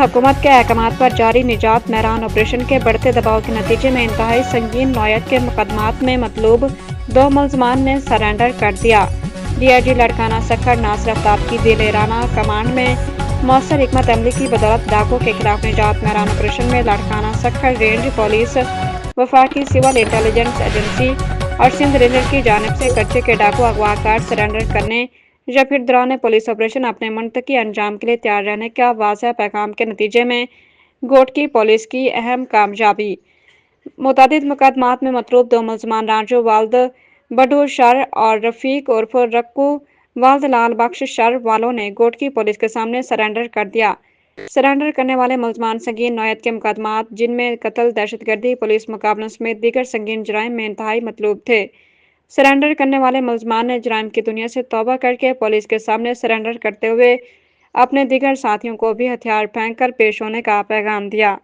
हुकूमत के अहकामात पर जारी निजात महरान ऑपरेशन के बढ़ते दबाव के नतीजे में इंतहाई संगीन नौयत के मुकदमात में मतलूब 2 मुल्ज़मान ने सरेंडर कर दिया। DIG लड़काना सखर नासिर आफ्ताब की दिलेराना कमांड में मौसर हिकमत अमली की बदौलत डाकुओं के खिलाफ निजात महरान ऑपरेशन में लड़काना सखर रेंज पुलिस, वफाकी सिविल इंटेलिजेंस एजेंसी और सिंध रेंजर की जानिब से कच्चे के डाकू अगवाकार सरेंडर करने या फिर दौरान पुलिस ऑपरेशन अपने मुंतकी अंजाम के लिए तैयार रहने का वाज़ह पैगाम के नतीजे में गोटकी पुलिस की अहम कामयाबी। मुतादिद मुकदमात में मतलूब 2 मुल्ज़मान राजू वाल्द बडू शर और रफ़ीक उर्फ रक्कू वाल्द लाल बख्श शर वालों ने गोटकी पुलिस के सामने सरेंडर कर दिया। सरेंडर करने वाले मुल्ज़मान संगीन नौयत के मुकदमात जिनमें कत्ल, दहशतगर्दी, पुलिस मुकाबलों समेत दीगर संगीन जराइम में इंतहाई मतलूब थे। सरेंडर करने वाले मुल्ज़मान ने जराइम की दुनिया से तौबा करके पुलिस के सामने सरेंडर करते हुए अपने दीगर साथियों को भी हथियार फेंक कर पेश होने का पैगाम दिया।